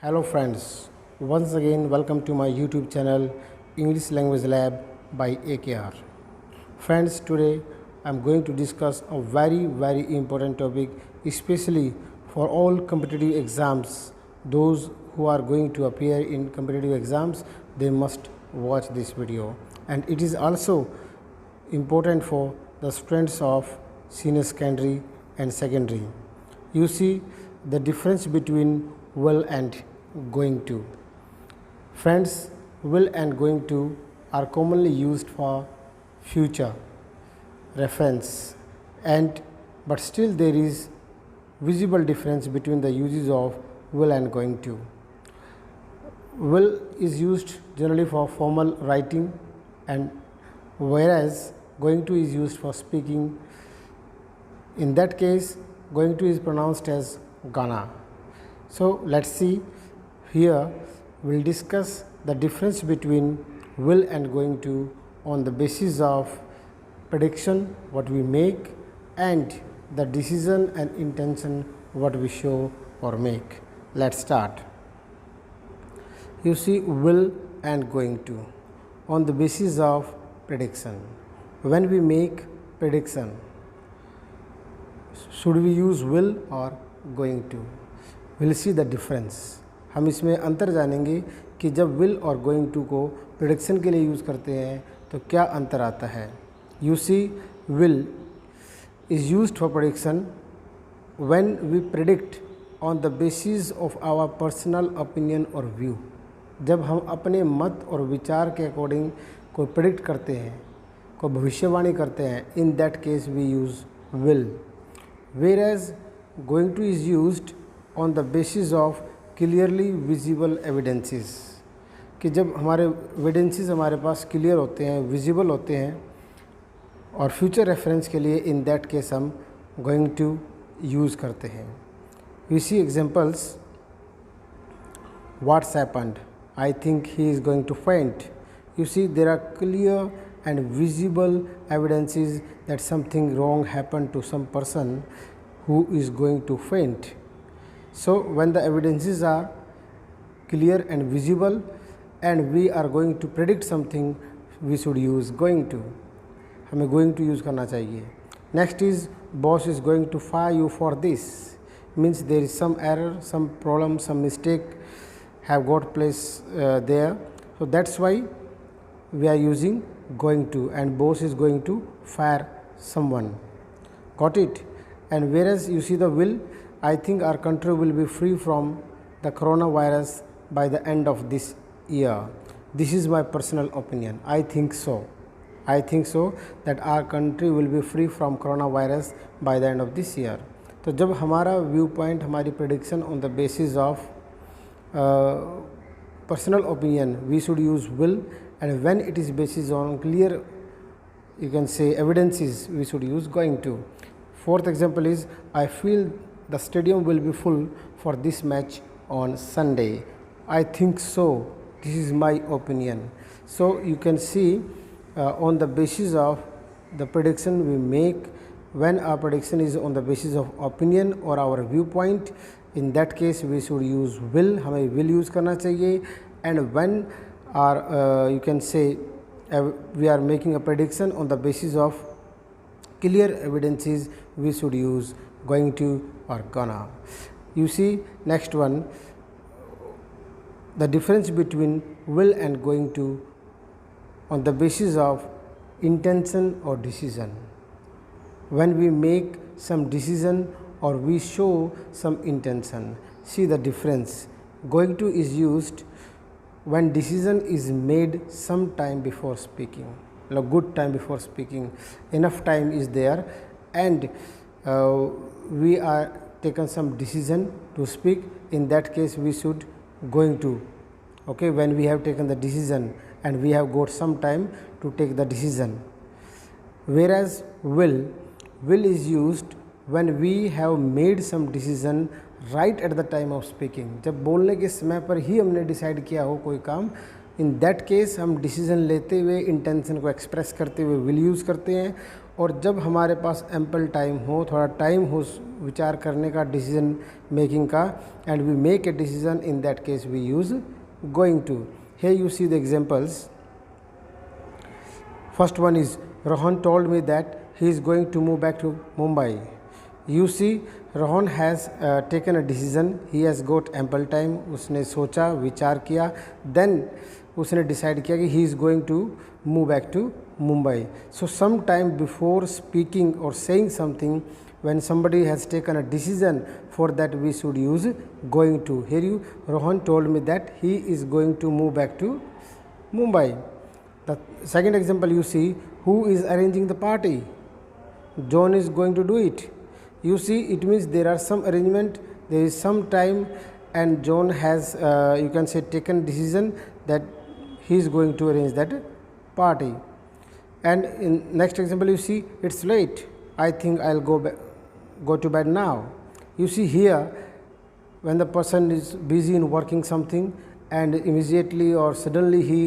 Hello friends, once again welcome to my YouTube channel English Language Lab by AKR. Friends, today I'm going to discuss a very important topic, especially for all competitive exams. Those who are going to appear in competitive exams, they must watch this video. And it is also important for the students of senior secondary and secondary. You see the difference between will and going to. Friends, will and going to are commonly used for future reference, and but still there is visible difference between the uses of will and going to. Will is used generally for formal writing, and whereas going to is used for speaking. In that case, going to is pronounced as gonna. So let's see. Here we'll discuss the difference between will and going to on the basis of prediction what we make and the decision and intention what we show or make. Let's start. You see, will and going to on the basis of prediction. When we make prediction, should we use will or going to? We'll see the difference. हम इसमें अंतर जानेंगे कि जब will और going to को prediction के लिए यूज़ करते हैं तो क्या अंतर आता है. You see, will is used for prediction when we predict on the basis of our personal opinion और व्यू. जब हम अपने मत और विचार के अकॉर्डिंग को प्रेडिक्ट करते हैं, को भविष्यवाणी करते हैं, in that case we use will. Whereas going to is used on the basis of clearly visible evidences, कि जब हमारे एविडेंसेस हमारे पास क्लियर होते हैं, विजिबल होते हैं और फ्यूचर रेफरेंस के लिए इन दैट केस हम गोइंग टू यूज़ करते हैं. You see examples. What's happened? I think he is going to faint. You see, there are clear and visible evidences that something wrong happened to some person who is going to faint. So when the evidences are clear and visible and we are going to predict something, we should use going to. हमें going to use करना चाहिए. Next is, boss is going to fire you for this. Means there is some error, some problem, some mistake have got place there. So that's why we are using going to, and boss is going to fire someone. Got it? And whereas you see the will, I think our country will be free from the coronavirus by the end of this year. This is my personal opinion. I think so. I think so that our country will be free from coronavirus by the end of this year. तो जब हमारा view point, हमारी prediction on the basis of personal opinion, we should use will, and when it is based on clear, you can say, evidences, we should use going to. Fourth example is, I feel the stadium will be full for this match on Sunday. I think so. This is my opinion. So you can see on the basis of the prediction we make, when our prediction is on the basis of opinion or our viewpoint, in that case we should use will. हमें will use करना चाहिए. And when our you can say we are making a prediction on the basis of clear evidences, we should use going to or gonna. You see, next one, the difference between will and going to on the basis of intention or decision. When we make some decision or we show some intention, see the difference. Going to is used when decision is made some time before speaking, a good time before speaking, enough time is there, and we are taken some decision to speak. In that case we should going to. Okay, when we have taken the decision and we have got some time to take the decision. Whereas will is used when we have made some decision right at the time of speaking. जब बोलने के समय पर ही हमने decide किया हो कोई काम, इन दैट केस हम डिसीजन लेते हुए इंटेंशन को एक्सप्रेस करते हुए विल यूज़ करते हैं. और जब हमारे पास एम्पल टाइम हो, थोड़ा टाइम हो विचार करने का, डिसीजन मेकिंग का, and we make a decision, in that case we use going to. Here you see the examples. First one is Rohan told me that he is going to move back to Mumbai. You see, Rohan has taken a decision. He has got ample time. उसने सोचा, विचार किया, then उसने decide किया कि he is going to move back to Mumbai. So some time before speaking or saying something, when somebody has taken a decision, for that we should use going to. Here you, Rohan told me that he is going to move back to Mumbai. The second example you see, who is arranging the party? John is going to do it. You see, it means there are some arrangement, there is some time, and John has you can say taken decision that he is going to arrange that party. And in next example you see, it's late, I think I'll go to bed now. You see here, when the person is busy in working something, and immediately or suddenly he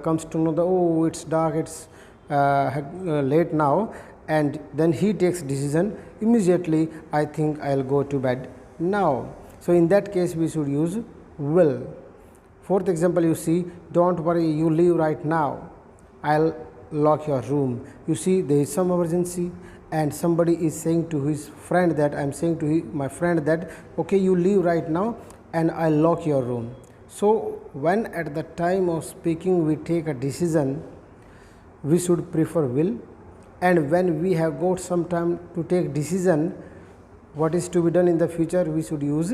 comes to know that, oh, it's dark, it's late now, and then he takes decision immediately, I think I'll go to bed now. So in that case we should use will. Fourth example you see, don't worry, you leave right now, I'll lock your room. You see, there is some emergency, and somebody is saying to his friend that, I am saying to my friend that, okay, you leave right now and I'll lock your room. So when at the time of speaking we take a decision, we should prefer will, and when we have got some time to take decision what is to be done in the future, we should use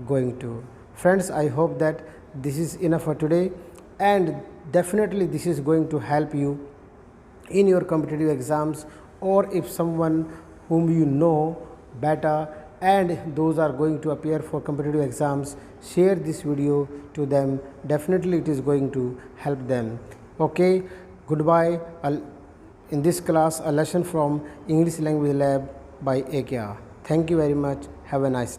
going to. Friends, I hope that this is enough for today, and definitely this is going to help you in your competitive exams, or if someone whom you know better and those are going to appear for competitive exams, share this video to them. Definitely it is going to help them. Okay, goodbye. In this class, a lesson from English Language Lab by AKR. Thank you very much. Have a nice day.